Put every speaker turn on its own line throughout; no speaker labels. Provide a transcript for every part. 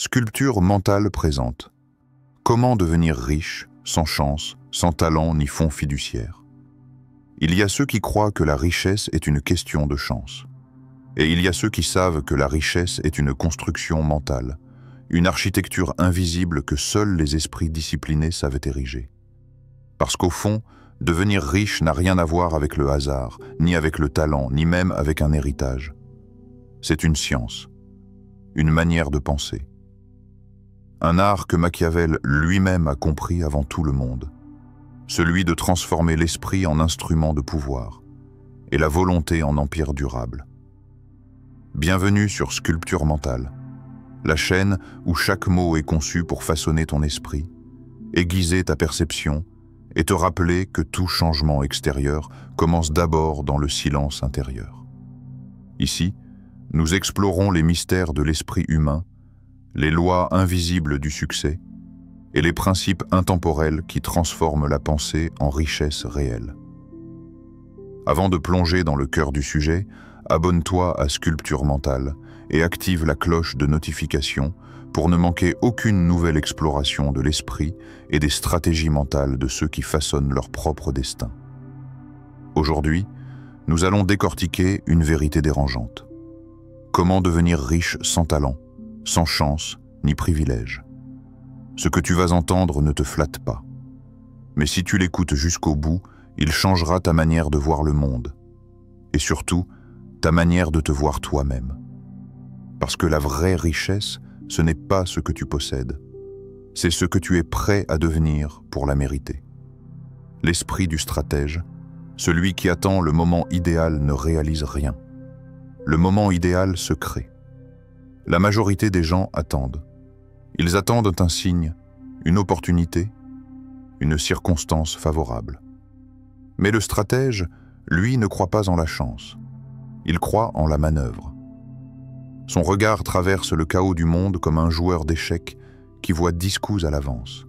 Sculpture mentale présente. Comment devenir riche, sans chance, sans talent ni fonds fiduciaires? Il y a ceux qui croient que la richesse est une question de chance. Et il y a ceux qui savent que la richesse est une construction mentale, une architecture invisible que seuls les esprits disciplinés savent ériger. Parce qu'au fond, devenir riche n'a rien à voir avec le hasard, ni avec le talent, ni même avec un héritage. C'est une science, une manière de penser. Un art que Machiavel lui-même a compris avant tout le monde, celui de transformer l'esprit en instrument de pouvoir et la volonté en empire durable. Bienvenue sur Sculpture mentale, la chaîne où chaque mot est conçu pour façonner ton esprit, aiguiser ta perception et te rappeler que tout changement extérieur commence d'abord dans le silence intérieur. Ici, nous explorons les mystères de l'esprit humain, les lois invisibles du succès et les principes intemporels qui transforment la pensée en richesse réelle. Avant de plonger dans le cœur du sujet, abonne-toi à Sculpture mentale et active la cloche de notification pour ne manquer aucune nouvelle exploration de l'esprit et des stratégies mentales de ceux qui façonnent leur propre destin. Aujourd'hui, nous allons décortiquer une vérité dérangeante. Comment devenir riche sans talent, sans chance ni privilège? Ce que tu vas entendre ne te flatte pas. Mais si tu l'écoutes jusqu'au bout, il changera ta manière de voir le monde. Et surtout, ta manière de te voir toi-même. Parce que la vraie richesse, ce n'est pas ce que tu possèdes. C'est ce que tu es prêt à devenir pour la mériter. L'esprit du stratège, celui qui attend le moment idéal, ne réalise rien. Le moment idéal se crée. La majorité des gens attendent. Ils attendent un signe, une opportunité, une circonstance favorable. Mais le stratège, lui, ne croit pas en la chance. Il croit en la manœuvre. Son regard traverse le chaos du monde comme un joueur d'échecs qui voit 10 coups à l'avance.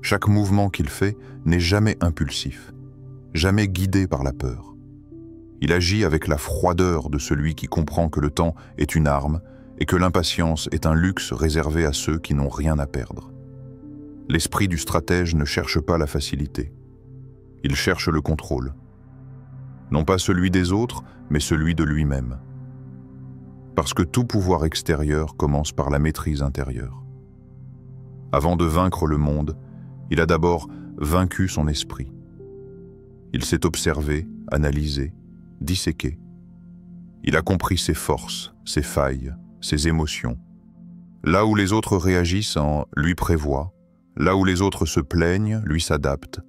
Chaque mouvement qu'il fait n'est jamais impulsif, jamais guidé par la peur. Il agit avec la froideur de celui qui comprend que le temps est une arme et que l'impatience est un luxe réservé à ceux qui n'ont rien à perdre. L'esprit du stratège ne cherche pas la facilité. Il cherche le contrôle. Non pas celui des autres, mais celui de lui-même. Parce que tout pouvoir extérieur commence par la maîtrise intérieure. Avant de vaincre le monde, il a d'abord vaincu son esprit. Il s'est observé, analysé, disséqué. Il a compris ses forces, ses failles, ses émotions. Là où les autres réagissent en lui prévoit, là où les autres se plaignent, lui s'adapte,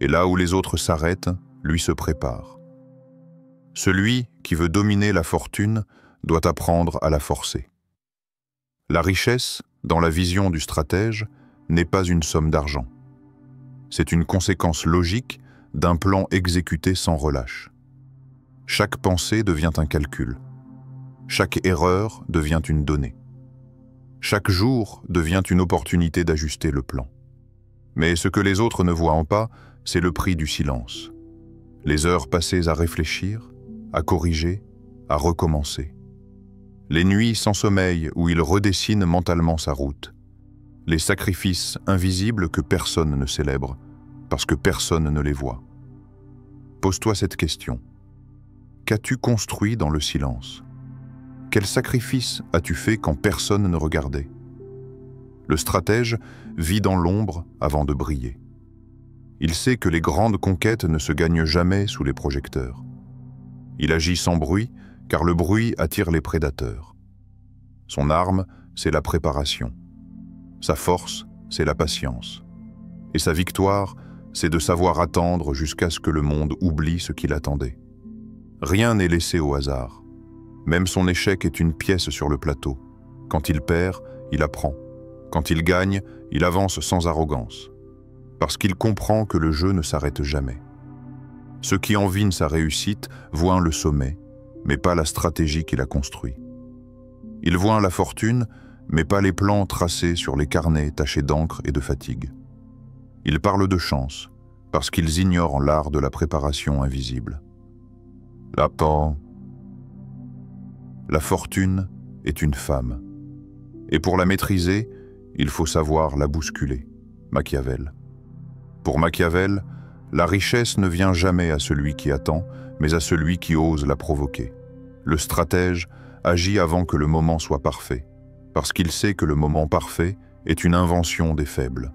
et là où les autres s'arrêtent, lui se prépare. Celui qui veut dominer la fortune doit apprendre à la forcer. La richesse, dans la vision du stratège, n'est pas une somme d'argent. C'est une conséquence logique d'un plan exécuté sans relâche. Chaque pensée devient un calcul. Chaque erreur devient une donnée. Chaque jour devient une opportunité d'ajuster le plan. Mais ce que les autres ne voient pas, c'est le prix du silence. Les heures passées à réfléchir, à corriger, à recommencer. Les nuits sans sommeil où il redessine mentalement sa route. Les sacrifices invisibles que personne ne célèbre, parce que personne ne les voit. Pose-toi cette question. Qu'as-tu construit dans le silence? Quel sacrifice as-tu fait quand personne ne regardait? Le stratège vit dans l'ombre avant de briller. Il sait que les grandes conquêtes ne se gagnent jamais sous les projecteurs. Il agit sans bruit, car le bruit attire les prédateurs. Son arme, c'est la préparation. Sa force, c'est la patience. Et sa victoire, c'est de savoir attendre jusqu'à ce que le monde oublie ce qu'il attendait. Rien n'est laissé au hasard. Même son échec est une pièce sur le plateau. Quand il perd, il apprend. Quand il gagne, il avance sans arrogance. Parce qu'il comprend que le jeu ne s'arrête jamais. Ceux qui envient sa réussite voient le sommet, mais pas la stratégie qu'il a construite. Ils voient la fortune, mais pas les plans tracés sur les carnets tachés d'encre et de fatigue. Ils parlent de chance, parce qu'ils ignorent l'art de la préparation invisible. La fortune est une femme. Et pour la maîtriser, il faut savoir la bousculer. Machiavel. Pour Machiavel, la richesse ne vient jamais à celui qui attend, mais à celui qui ose la provoquer. Le stratège agit avant que le moment soit parfait, parce qu'il sait que le moment parfait est une invention des faibles.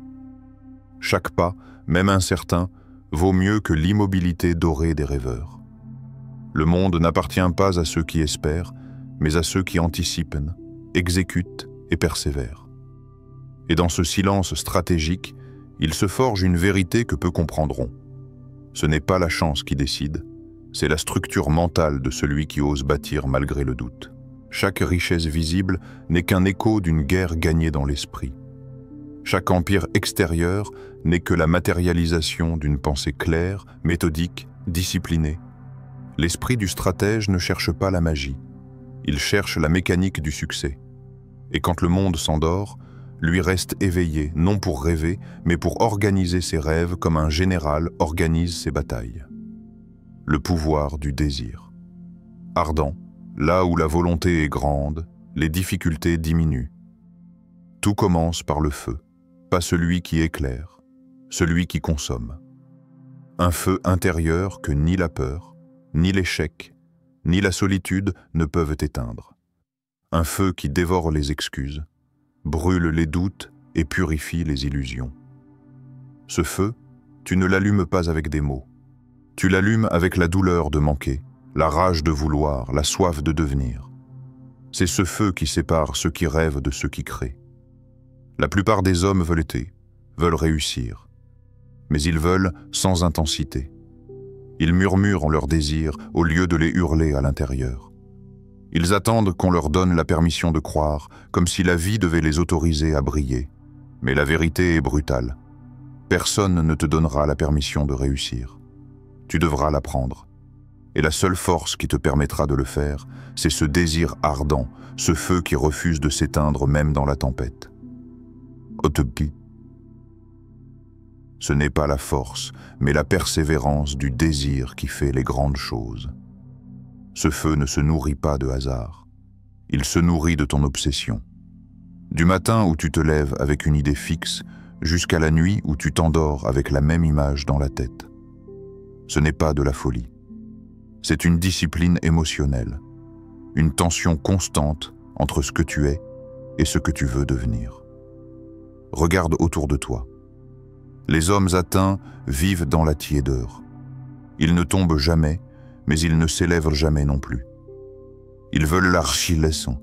Chaque pas, même incertain, vaut mieux que l'immobilité dorée des rêveurs. Le monde n'appartient pas à ceux qui espèrent, mais à ceux qui anticipent, exécutent et persévèrent. Et dans ce silence stratégique, il se forge une vérité que peu comprendront. Ce n'est pas la chance qui décide, c'est la structure mentale de celui qui ose bâtir malgré le doute. Chaque richesse visible n'est qu'un écho d'une guerre gagnée dans l'esprit. Chaque empire extérieur n'est que la matérialisation d'une pensée claire, méthodique, disciplinée. L'esprit du stratège ne cherche pas la magie, il cherche la mécanique du succès. Et quand le monde s'endort, lui reste éveillé, non pour rêver, mais pour organiser ses rêves comme un général organise ses batailles. Le pouvoir du désir. Ardent, là où la volonté est grande, les difficultés diminuent. Tout commence par le feu, pas celui qui éclaire, celui qui consomme. Un feu intérieur que ni la peur, ni l'échec, ni la solitude ne peuvent éteindre. Un feu qui dévore les excuses, brûle les doutes et purifie les illusions. Ce feu, tu ne l'allumes pas avec des mots. Tu l'allumes avec la douleur de manquer, la rage de vouloir, la soif de devenir. C'est ce feu qui sépare ceux qui rêvent de ceux qui créent. La plupart des hommes veulent réussir, mais ils veulent sans intensité. Ils murmurent en leurs désirs au lieu de les hurler à l'intérieur. Ils attendent qu'on leur donne la permission de croire, comme si la vie devait les autoriser à briller. Mais la vérité est brutale. Personne ne te donnera la permission de réussir. Tu devras la prendre. Et la seule force qui te permettra de le faire, c'est ce désir ardent, ce feu qui refuse de s'éteindre même dans la tempête. Utopie. Ce n'est pas la force, mais la persévérance du désir qui fait les grandes choses. Ce feu ne se nourrit pas de hasard. Il se nourrit de ton obsession. Du matin où tu te lèves avec une idée fixe, jusqu'à la nuit où tu t'endors avec la même image dans la tête. Ce n'est pas de la folie. C'est une discipline émotionnelle, une tension constante entre ce que tu es et ce que tu veux devenir. Regarde autour de toi. Les hommes atteints vivent dans la tiédeur. Ils ne tombent jamais, mais ils ne s'élèvent jamais non plus. Ils veulent l'archilescent.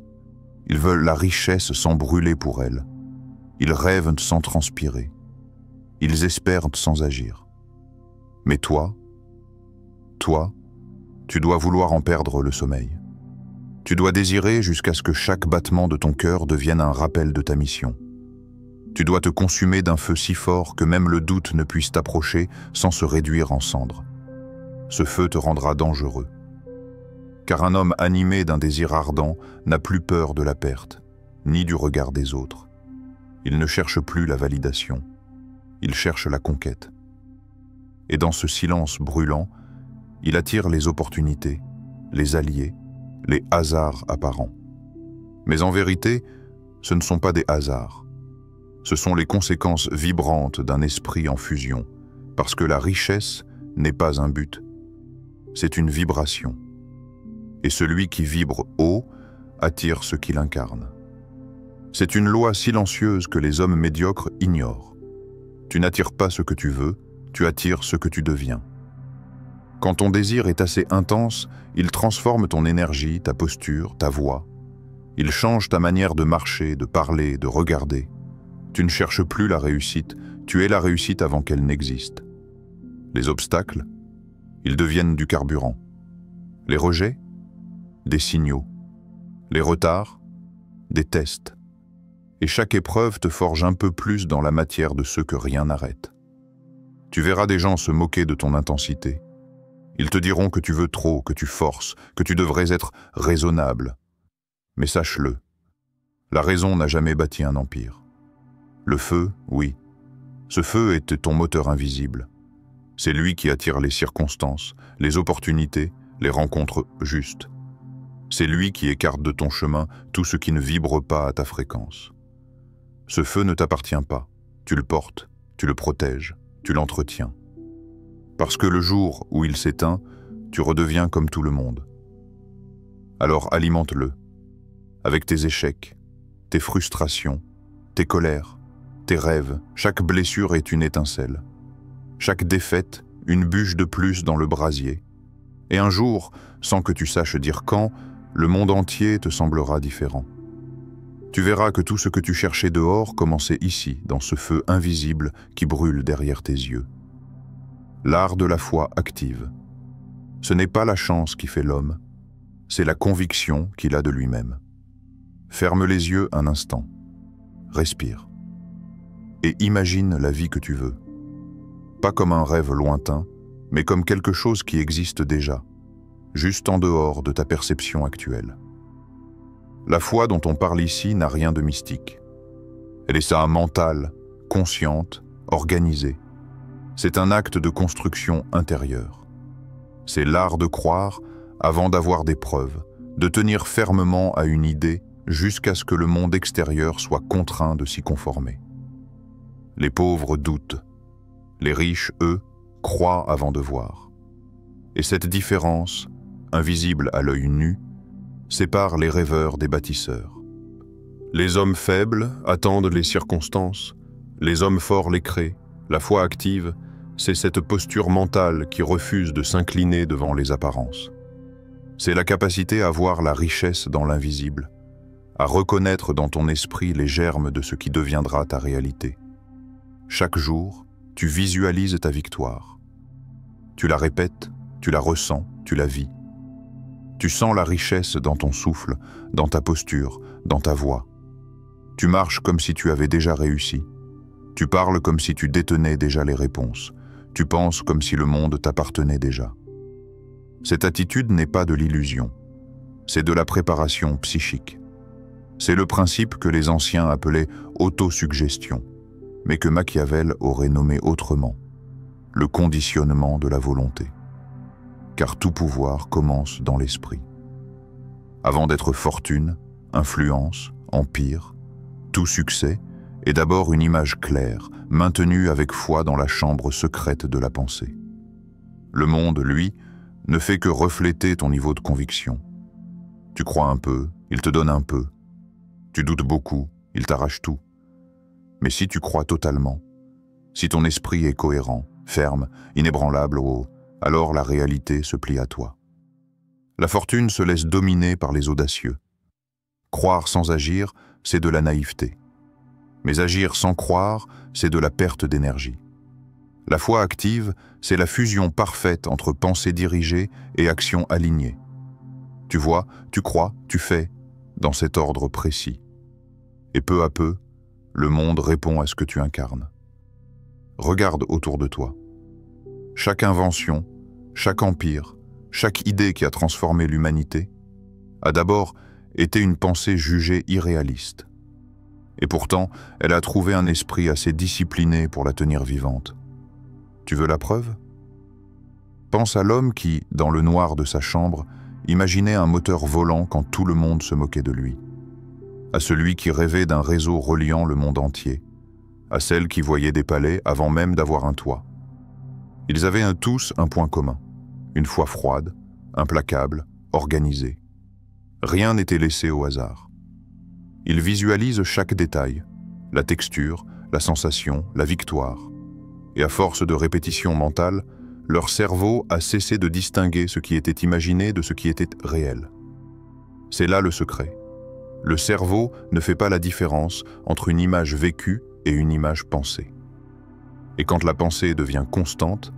Ils veulent la richesse sans brûler pour elle. Ils rêvent sans transpirer. Ils espèrent sans agir. Mais toi, tu dois vouloir en perdre le sommeil. Tu dois désirer jusqu'à ce que chaque battement de ton cœur devienne un rappel de ta mission. Tu dois te consumer d'un feu si fort que même le doute ne puisse t'approcher sans se réduire en cendres. Ce feu te rendra dangereux. Car un homme animé d'un désir ardent n'a plus peur de la perte, ni du regard des autres. Il ne cherche plus la validation, il cherche la conquête. Et dans ce silence brûlant, il attire les opportunités, les alliés, les hasards apparents. Mais en vérité, ce ne sont pas des hasards. Ce sont les conséquences vibrantes d'un esprit en fusion, parce que la richesse n'est pas un but, c'est une vibration. Et celui qui vibre haut attire ce qu'il incarne. C'est une loi silencieuse que les hommes médiocres ignorent. Tu n'attires pas ce que tu veux, tu attires ce que tu deviens. Quand ton désir est assez intense, il transforme ton énergie, ta posture, ta voix. Il change ta manière de marcher, de parler, de regarder. Tu ne cherches plus la réussite, tu es la réussite avant qu'elle n'existe. Les obstacles, ils deviennent du carburant. Les rejets, des signaux. Les retards, des tests. Et chaque épreuve te forge un peu plus dans la matière de ceux que rien n'arrête. Tu verras des gens se moquer de ton intensité. Ils te diront que tu veux trop, que tu forces, que tu devrais être raisonnable. Mais sache-le, la raison n'a jamais bâti un empire. Le feu, oui. Ce feu est ton moteur invisible. C'est lui qui attire les circonstances, les opportunités, les rencontres justes. C'est lui qui écarte de ton chemin tout ce qui ne vibre pas à ta fréquence. Ce feu ne t'appartient pas. Tu le portes, tu le protèges, tu l'entretiens. Parce que le jour où il s'éteint, tu redeviens comme tout le monde. Alors alimente-le, avec tes échecs, tes frustrations, tes colères, tes rêves. Chaque blessure est une étincelle. Chaque défaite, une bûche de plus dans le brasier. Et un jour, sans que tu saches dire quand, le monde entier te semblera différent. Tu verras que tout ce que tu cherchais dehors commençait ici, dans ce feu invisible qui brûle derrière tes yeux. L'art de la foi active. Ce n'est pas la chance qui fait l'homme, c'est la conviction qu'il a de lui-même. Ferme les yeux un instant, respire, et imagine la vie que tu veux. Pas comme un rêve lointain, mais comme quelque chose qui existe déjà, juste en dehors de ta perception actuelle. La foi dont on parle ici n'a rien de mystique. Elle est ça mentale, consciente, organisée. C'est un acte de construction intérieure. C'est l'art de croire avant d'avoir des preuves, de tenir fermement à une idée jusqu'à ce que le monde extérieur soit contraint de s'y conformer. Les pauvres doutent. Les riches, eux, croient avant de voir. Et cette différence, invisible à l'œil nu, sépare les rêveurs des bâtisseurs. Les hommes faibles attendent les circonstances, les hommes forts les créent. La foi active, c'est cette posture mentale qui refuse de s'incliner devant les apparences. C'est la capacité à voir la richesse dans l'invisible, à reconnaître dans ton esprit les germes de ce qui deviendra ta réalité. Chaque jour, tu visualises ta victoire. Tu la répètes, tu la ressens, tu la vis. Tu sens la richesse dans ton souffle, dans ta posture, dans ta voix. Tu marches comme si tu avais déjà réussi. Tu parles comme si tu détenais déjà les réponses. Tu penses comme si le monde t'appartenait déjà. Cette attitude n'est pas de l'illusion. C'est de la préparation psychique. C'est le principe que les anciens appelaient autosuggestion, mais que Machiavel aurait nommé autrement, le conditionnement de la volonté. Car tout pouvoir commence dans l'esprit. Avant d'être fortune, influence, empire, tout succès est d'abord une image claire, maintenue avec foi dans la chambre secrète de la pensée. Le monde, lui, ne fait que refléter ton niveau de conviction. Tu crois un peu, il te donne un peu. Tu doutes beaucoup, il t'arrache tout. Mais si tu crois totalement, si ton esprit est cohérent, ferme, inébranlable, alors la réalité se plie à toi. La fortune se laisse dominer par les audacieux. Croire sans agir, c'est de la naïveté. Mais agir sans croire, c'est de la perte d'énergie. La foi active, c'est la fusion parfaite entre pensée dirigée et action alignée. Tu vois, tu crois, tu fais, dans cet ordre précis. Et peu à peu, le monde répond à ce que tu incarnes. Regarde autour de toi. Chaque invention, chaque empire, chaque idée qui a transformé l'humanité a d'abord été une pensée jugée irréaliste. Et pourtant, elle a trouvé un esprit assez discipliné pour la tenir vivante. Tu veux la preuve? Pense à l'homme qui, dans le noir de sa chambre, imaginait un moteur volant quand tout le monde se moquait de lui. À celui qui rêvait d'un réseau reliant le monde entier. À celle qui voyait des palais avant même d'avoir un toit. Ils avaient tous un point commun. Une foi froide, implacable, organisée. Rien n'était laissé au hasard. Ils visualisent chaque détail, la texture, la sensation, la victoire. Et à force de répétition mentale, leur cerveau a cessé de distinguer ce qui était imaginé de ce qui était réel. C'est là le secret. Le cerveau ne fait pas la différence entre une image vécue et une image pensée. Et quand la pensée devient constante,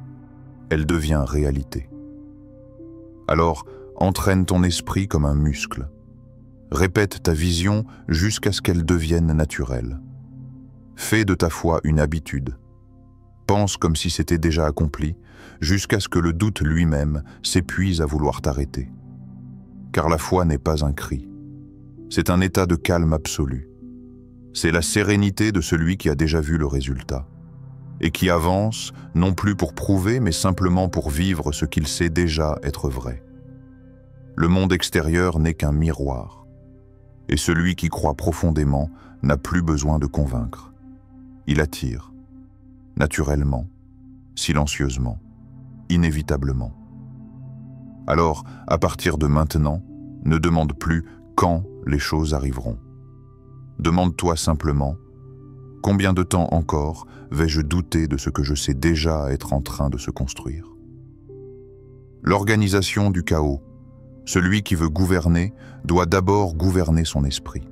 elle devient réalité. Alors, entraîne ton esprit comme un muscle. Répète ta vision jusqu'à ce qu'elle devienne naturelle. Fais de ta foi une habitude. Pense comme si c'était déjà accompli, jusqu'à ce que le doute lui-même s'épuise à vouloir t'arrêter. Car la foi n'est pas un cri. C'est un état de calme absolu. C'est la sérénité de celui qui a déjà vu le résultat, et qui avance, non plus pour prouver, mais simplement pour vivre ce qu'il sait déjà être vrai. Le monde extérieur n'est qu'un miroir. Et celui qui croit profondément n'a plus besoin de convaincre. Il attire, naturellement, silencieusement, inévitablement. Alors, à partir de maintenant, ne demande plus quand les choses arriveront. Demande-toi simplement, combien de temps encore vais-je douter de ce que je sais déjà être en train de se construire? L'organisation du chaos, celui qui veut gouverner, doit d'abord gouverner son esprit.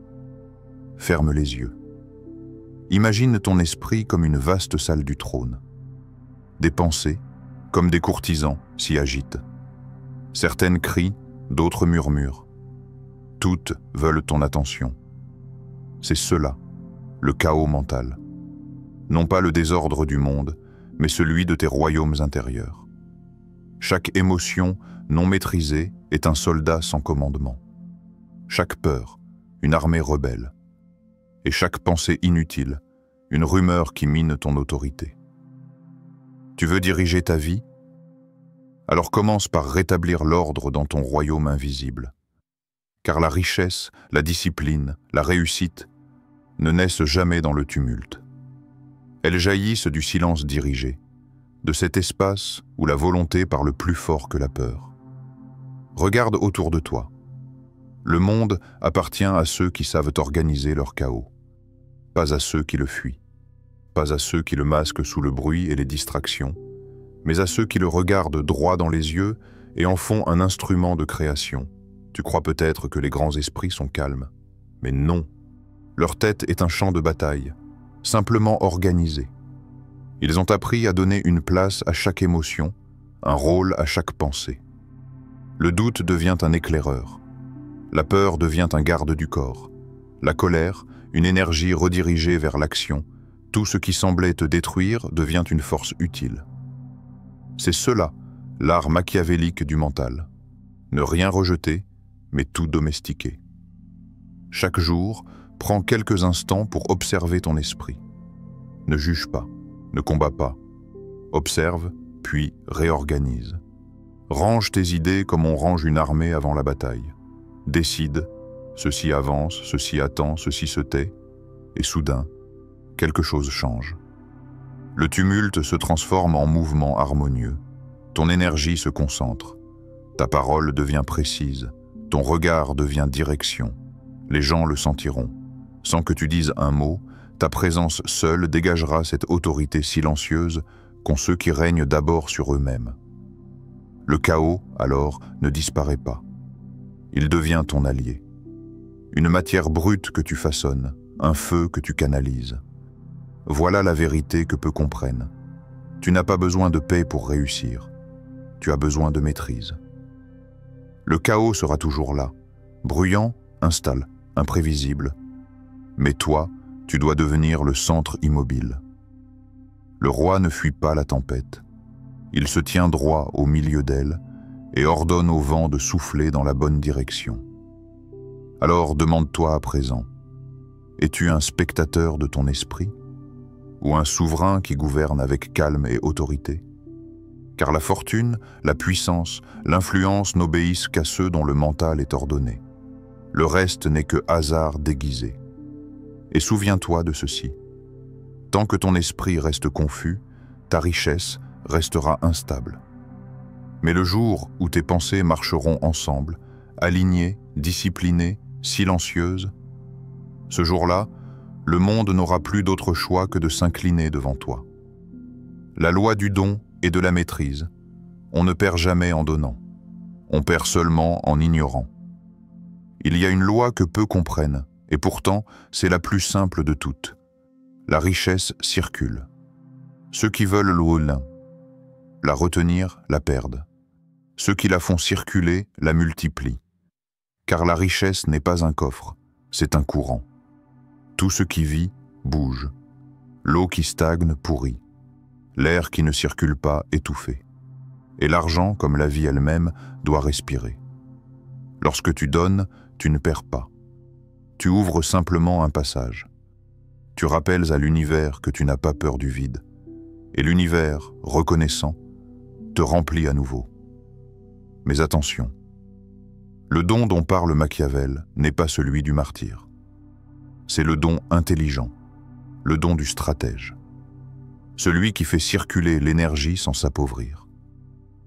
Ferme les yeux. Imagine ton esprit comme une vaste salle du trône. Des pensées, comme des courtisans, s'y agitent. Certaines crient, d'autres murmurent. Toutes veulent ton attention. C'est cela, le chaos mental. Non pas le désordre du monde, mais celui de tes royaumes intérieurs. Chaque émotion non maîtrisée est un soldat sans commandement. Chaque peur, une armée rebelle. Et chaque pensée inutile, une rumeur qui mine ton autorité. Tu veux diriger ta vie? Alors commence par rétablir l'ordre dans ton royaume invisible. Car la richesse, la discipline, la réussite ne naissent jamais dans le tumulte. Elles jaillissent du silence dirigé, de cet espace où la volonté parle plus fort que la peur. Regarde autour de toi. Le monde appartient à ceux qui savent organiser leur chaos, pas à ceux qui le fuient, pas à ceux qui le masquent sous le bruit et les distractions, mais à ceux qui le regardent droit dans les yeux et en font un instrument de création. Tu crois peut-être que les grands esprits sont calmes, mais non. Leur tête est un champ de bataille, simplement organisé. Ils ont appris à donner une place à chaque émotion, un rôle à chaque pensée. Le doute devient un éclaireur. La peur devient un garde du corps. La colère, une énergie redirigée vers l'action. Tout ce qui semblait te détruire devient une force utile. C'est cela, l'art machiavélique du mental. Ne rien rejeter, mais tout domestiquer. Chaque jour, prends quelques instants pour observer ton esprit. Ne juge pas, ne combat pas. Observe, puis réorganise. Range tes idées comme on range une armée avant la bataille. Décide, ceci avance, ceci attend, ceci se tait, et soudain, quelque chose change. Le tumulte se transforme en mouvement harmonieux. Ton énergie se concentre. Ta parole devient précise. Ton regard devient direction. Les gens le sentiront. Sans que tu dises un mot, ta présence seule dégagera cette autorité silencieuse qu'ont ceux qui règnent d'abord sur eux-mêmes. Le chaos, alors, ne disparaît pas. Il devient ton allié. Une matière brute que tu façonnes, un feu que tu canalises. Voilà la vérité que peu comprennent. Tu n'as pas besoin de paix pour réussir. Tu as besoin de maîtrise. Le chaos sera toujours là, bruyant, instable, imprévisible. Mais toi, tu dois devenir le centre immobile. Le roi ne fuit pas la tempête. Il se tient droit au milieu d'elle et ordonne au vent de souffler dans la bonne direction. Alors demande-toi à présent, es-tu un spectateur de ton esprit ou un souverain qui gouverne avec calme et autorité? Car la fortune, la puissance, l'influence n'obéissent qu'à ceux dont le mental est ordonné. Le reste n'est que hasard déguisé. Et souviens-toi de ceci. Tant que ton esprit reste confus, ta richesse restera instable. Mais le jour où tes pensées marcheront ensemble, alignées, disciplinées, silencieuses, ce jour-là, le monde n'aura plus d'autre choix que de s'incliner devant toi. La loi du don et de la maîtrise. On ne perd jamais en donnant. On perd seulement en ignorant. Il y a une loi que peu comprennent, et pourtant, c'est la plus simple de toutes. La richesse circule. Ceux qui veulent la retenir, la perdent. Ceux qui la font circuler, la multiplient. Car la richesse n'est pas un coffre, c'est un courant. Tout ce qui vit, bouge. L'eau qui stagne, pourrit. L'air qui ne circule pas, étouffé. Et l'argent, comme la vie elle-même, doit respirer. Lorsque tu donnes, tu ne perds pas. Tu ouvres simplement un passage. Tu rappelles à l'univers que tu n'as pas peur du vide. Et l'univers, reconnaissant, te remplit à nouveau. Mais attention, Le don dont parle Machiavel n'est pas celui du martyr. C'est le don intelligent, le don du stratège. Celui qui fait circuler l'énergie sans s'appauvrir.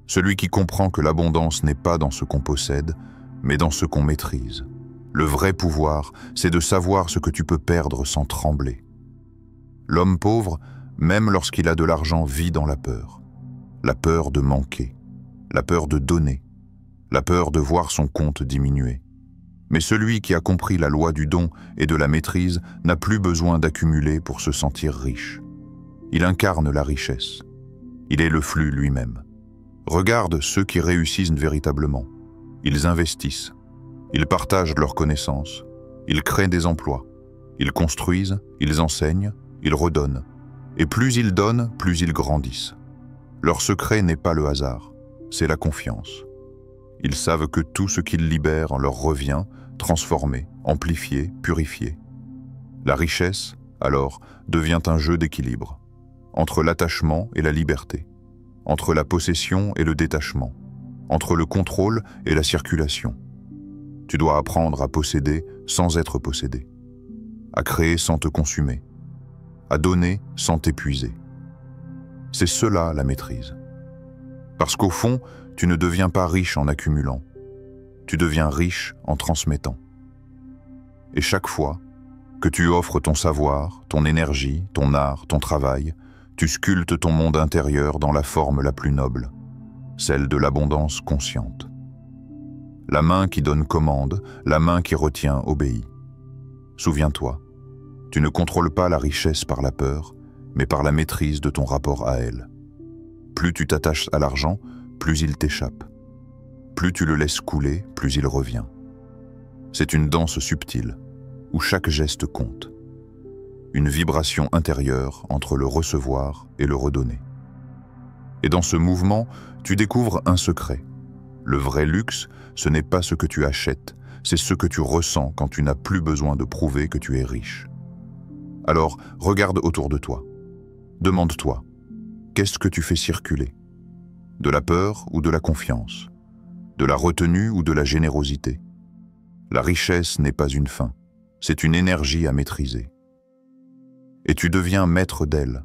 Celui qui comprend que l'abondance n'est pas dans ce qu'on possède, mais dans ce qu'on maîtrise. Le vrai pouvoir, c'est de savoir ce que tu peux perdre sans trembler. L'homme pauvre, même lorsqu'il a de l'argent, vit dans la peur de manquer, la peur de donner, la peur de voir son compte diminuer. Mais celui qui a compris la loi du don et de la maîtrise n'a plus besoin d'accumuler pour se sentir riche. Il incarne la richesse. Il est le flux lui-même. Regarde ceux qui réussissent véritablement. Ils investissent. Ils partagent leurs connaissances. Ils créent des emplois. Ils construisent, ils enseignent, ils redonnent. Et plus ils donnent, plus ils grandissent. Leur secret n'est pas le hasard, c'est la confiance. Ils savent que tout ce qu'ils libèrent leur revient, transformé, amplifié, purifié. La richesse, alors, devient un jeu d'équilibre, entre l'attachement et la liberté, entre la possession et le détachement, entre le contrôle et la circulation. Tu dois apprendre à posséder sans être possédé, à créer sans te consumer, à donner sans t'épuiser. C'est cela la maîtrise. Parce qu'au fond, tu ne deviens pas riche en accumulant, tu deviens riche en transmettant. Et chaque fois que tu offres ton savoir, ton énergie, ton art, ton travail, tu sculptes ton monde intérieur dans la forme la plus noble, celle de l'abondance consciente. La main qui donne commande, la main qui retient obéit. Souviens-toi, tu ne contrôles pas la richesse par la peur, mais par la maîtrise de ton rapport à elle. Plus tu t'attaches à l'argent, plus il t'échappe. Plus tu le laisses couler, plus il revient. C'est une danse subtile, où chaque geste compte. Une vibration intérieure entre le recevoir et le redonner. Et dans ce mouvement, tu découvres un secret. Le vrai luxe, ce n'est pas ce que tu achètes, c'est ce que tu ressens quand tu n'as plus besoin de prouver que tu es riche. Alors, regarde autour de toi. Demande-toi, qu'est-ce que tu fais circuler? De la peur ou de la confiance? De la retenue ou de la générosité? La richesse n'est pas une fin, c'est une énergie à maîtriser. Et tu deviens maître d'elle,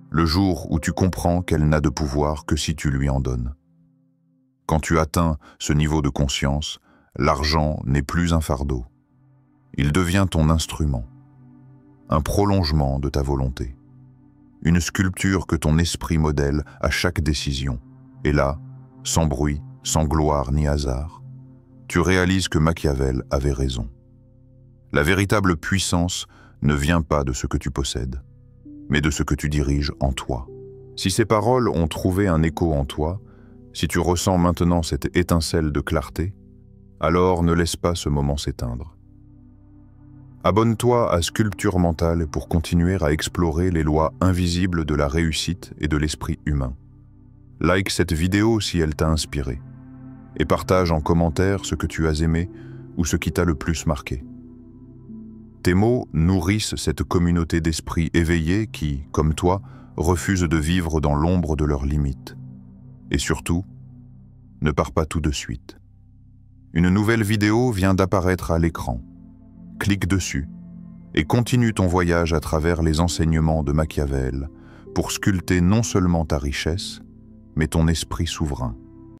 le jour où tu comprends qu'elle n'a de pouvoir que si tu lui en donnes. Quand tu atteins ce niveau de conscience, l'argent n'est plus un fardeau. Il devient ton instrument, un prolongement de ta volonté. Une sculpture que ton esprit modèle à chaque décision. Et là, sans bruit, sans gloire ni hasard, tu réalises que Machiavel avait raison. La véritable puissance ne vient pas de ce que tu possèdes, mais de ce que tu diriges en toi. Si ces paroles ont trouvé un écho en toi, si tu ressens maintenant cette étincelle de clarté, alors ne laisse pas ce moment s'éteindre. Abonne-toi à Sculpture Mentale pour continuer à explorer les lois invisibles de la réussite et de l'esprit humain. Like cette vidéo si elle t'a inspiré et partage en commentaire ce que tu as aimé ou ce qui t'a le plus marqué. Tes mots nourrissent cette communauté d'esprits éveillés qui, comme toi, refusent de vivre dans l'ombre de leurs limites. Et surtout, ne pars pas tout de suite. Une nouvelle vidéo vient d'apparaître à l'écran. Clique dessus et continue ton voyage à travers les enseignements de Machiavel pour sculpter non seulement ta richesse, mais ton esprit souverain.